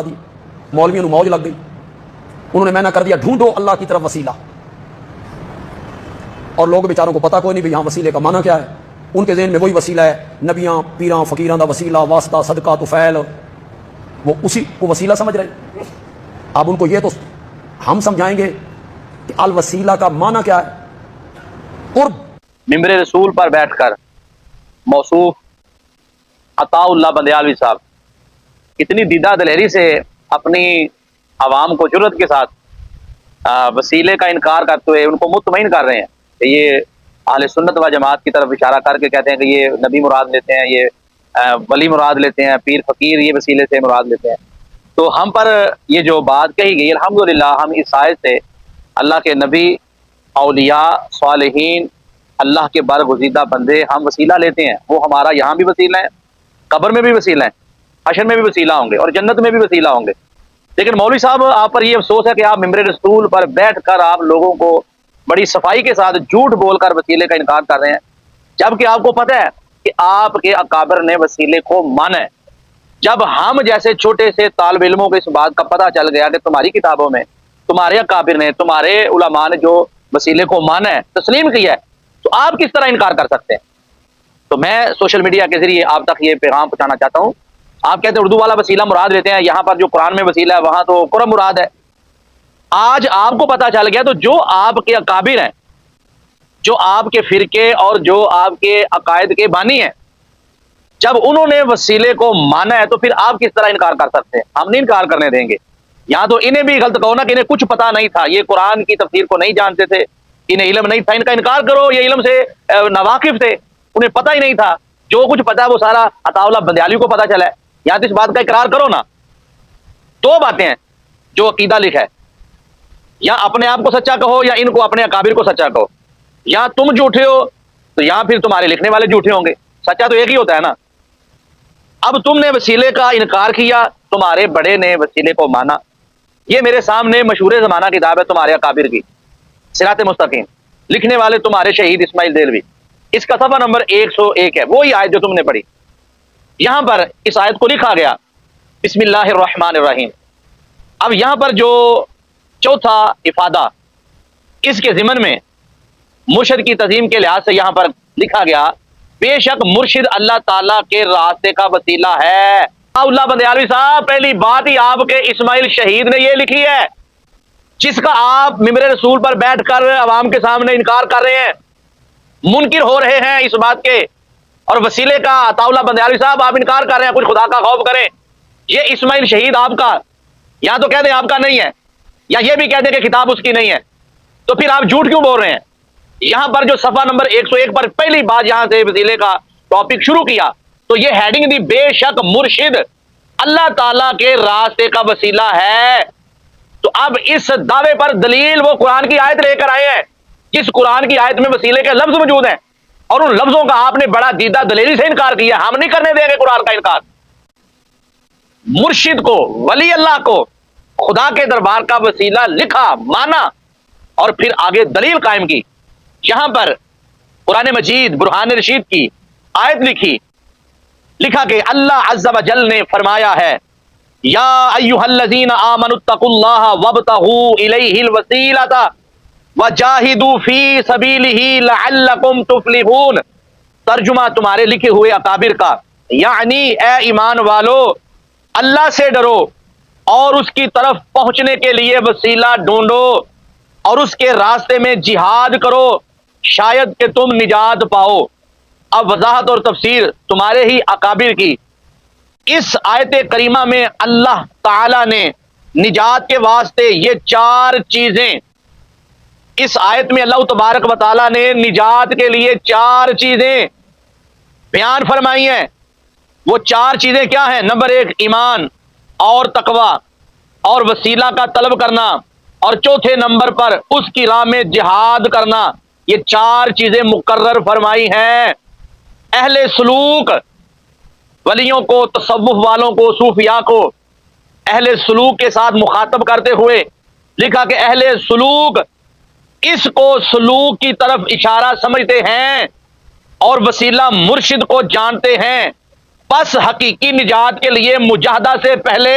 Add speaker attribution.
Speaker 1: دی مولویوں موج لگ گئی، انہوں نے میں نہ کر دیا ڈھونڈو اللہ کی طرف وسیلہ، اور لوگ بیچاروں کو پتہ کوئی نہیں بھی یہاں وسیلے کا معنی کیا ہے، ان کے ذہن میں وہی وسیلہ ہے نبیاں پیراں فقیراں دا وسیلہ واسطہ صدقہ طفیل، وہ اسی کو وسیلہ سمجھ رہے۔ اب ان کو یہ تو ہم سمجھائیں گے کہ الوسیلہ کا معنی کیا ہے، قرب۔
Speaker 2: ممبر رسول پر بیٹھ کر موصوف عطا اللہ بندیالوی صاحب کتنی دیدہ دلیری سے اپنی عوام کو جرأت کے ساتھ وسیلے کا انکار کرتے ہوئے ان کو مطمئن کر رہے ہیں کہ یہ اہل سنت و جماعت کی طرف اشارہ کر کے کہتے ہیں کہ یہ نبی مراد لیتے ہیں، یہ ولی مراد لیتے ہیں، پیر فقیر یہ وسیلے سے مراد لیتے ہیں۔ تو ہم پر یہ جو بات کہی گئی الحمدللہ ہم اس آیت سے اللہ کے نبی، اولیاء، صالحین، اللہ کے برگزیدہ بندے ہم وسیلہ لیتے ہیں، وہ ہمارا یہاں بھی وسیلہ ہے، قبر میں بھی وسیلہ ہے، حشر میں بھی وسیلہ ہوں گے اور جنت میں بھی وسیلہ ہوں گے۔ لیکن مولوی صاحب آپ پر یہ افسوس ہے کہ آپ ممبر رسول پر بیٹھ کر آپ لوگوں کو بڑی صفائی کے ساتھ جھوٹ بول کر وسیلے کا انکار کر رہے ہیں، جبکہ آپ کو پتہ ہے کہ آپ کے اکابر نے وسیلے کو مانا ہے۔ جب ہم جیسے چھوٹے سے طالب علموں کو اس بات کا پتہ چل گیا کہ تمہاری کتابوں میں تمہارے اکابر نے، تمہارے علماء نے جو وسیلے کو مانا ہے، تسلیم کیا ہے، تو آپ کس طرح انکار کر سکتے ہیں؟ تو میں سوشل میڈیا کے ذریعے آپ تک یہ پیغام پہنچانا چاہتا ہوں۔ آپ کہتے ہیں اردو والا وسیلہ مراد لیتے ہیں، یہاں پر جو قرآن میں وسیلہ ہے وہاں تو قرب مراد ہے۔ آج آپ کو پتہ چل گیا تو جو آپ کے اکابر ہیں، جو آپ کے فرقے اور جو آپ کے عقائد کے بانی ہیں، جب انہوں نے وسیلے کو مانا ہے تو پھر آپ کس طرح انکار کر سکتے ہیں؟ ہم نہیں انکار کرنے دیں گے۔ یہاں تو انہیں بھی غلط کہو نا کہ انہیں کچھ پتہ نہیں تھا، یہ قرآن کی تفسیر کو نہیں جانتے تھے، انہیں علم نہیں تھا، ان کا انکار کرو، یہ علم سے ناواقف تھے، انہیں پتہ ہی نہیں تھا، جو کچھ پتہ ہے وہ سارا عطا اللہ بندیالوی کو پتہ چلا ہے۔ یہاں تو اس بات کا اقرار کرو نا۔ دو باتیں ہیں جو عقیدہ لکھا ہے، یا اپنے آپ کو سچا کہو یا ان کو اپنے اکابر کو سچا کہو۔ یا تم جھوٹے ہو تو یا پھر تمہارے لکھنے والے جھوٹے ہوں گے، سچا تو ایک ہی ہوتا ہے نا۔ اب تم نے وسیلے کا انکار کیا، تمہارے بڑے نے وسیلے کو مانا۔ یہ میرے سامنے مشہور زمانہ کتاب ہے تمہارے اکابر کی، صراط مستقیم، لکھنے والے تمہارے شہید اسماعیل دہلوی، اس کا صفحہ نمبر 101 ہے، وہی آیت جو تم نے پڑھی۔ یہاں پر اس آیت کو لکھا گیا بسم اللہ الرحمن الرحیم۔ اب یہاں پر جو چوتھا افادہ اس کے ضمن میں مرشد کی تعظیم کے لحاظ سے یہاں پر لکھا گیا، بے شک مرشد اللہ تعالیٰ کے راستے کا وسیلہ ہے۔ اللہ بندیالوی صاحب پہلی بات ہی آپ کے اسماعیل شہید نے یہ لکھی ہے، جس کا آپ ممبر رسول پر بیٹھ کر عوام کے سامنے انکار کر رہے ہیں، منکر ہو رہے ہیں اس بات کے، اور وسیلے کا عطا اللہ بندیالوی صاحب آپ انکار کر رہے ہیں۔ کچھ خدا کا خوف کریں، یہ اسماعیل شہید آپ کا، یا تو کہہ دیں آپ کا نہیں ہے، یا یہ بھی کہہ دیں کہ کتاب اس کی نہیں ہے، تو پھر آپ جھوٹ کیوں بول رہے ہیں؟ یہاں پر جو صفحہ نمبر 101 پر پہلی بات یہاں سے وسیلے کا ٹاپک شروع کیا تو یہ ہیڈنگ دی، بے شک مرشد اللہ تعالیٰ کے راستے کا وسیلہ ہے۔ تو اب اس دعوے پر دلیل وہ قرآن کی آیت لے کر آئے ہیں، جس قرآن کی آیت میں وسیلے کے لفظ موجود ہیں، اور ان لفظوں کا آپ نے بڑا دیدہ دلیری سے انکار کیا۔ ہم نہیں کرنے دیں گے قرآن کا انکار۔ مرشد کو، ولی اللہ کو خدا کے دربار کا وسیلہ لکھا، مانا، اور پھر آگے دلیل قائم کی۔ یہاں پر قرآن مجید برہان رشید کی آیت لکھا کہ اللہ عز و جل نے فرمایا ہے، یا ایھا الذین آمنوا اتقوا اللہ وابتغوا الیہ الوسیلۃ وجاہدوا فی سبیلہ لعلکم تفلحون۔ ترجمہ تمہارے لکھے ہوئے اکابر کا، یعنی اے ایمان والو، اللہ سے ڈرو اور اس کی طرف پہنچنے کے لیے وسیلہ ڈھونڈو اور اس کے راستے میں جہاد کرو، شاید کہ تم نجات پاؤ۔ اب وضاحت اور تفسیر تمہارے ہی اکابر کی۔ اس آیت کریمہ میں اللہ تعالی نے نجات کے واسطے یہ 4 چیزیں، اس آیت میں اللہ تبارک و تعالی نے نجات کے لیے 4 چیزیں بیان فرمائی ہیں۔ وہ 4 چیزیں کیا ہیں؟ نمبر 1 ایمان اور تقوی اور وسیلہ کا طلب کرنا، اور چوتھے نمبر پر اس کی راہ میں جہاد کرنا۔ یہ 4 چیزیں مقرر فرمائی ہیں۔ اہل سلوک، ولیوں کو، تصوف والوں کو، صوفیاء کو اہل سلوک کے ساتھ مخاطب کرتے ہوئے لکھا کہ اہل سلوک اس کو سلوک کی طرف اشارہ سمجھتے ہیں اور وسیلہ مرشد کو جانتے ہیں، پس حقیقی نجات کے لیے مجاہدہ سے پہلے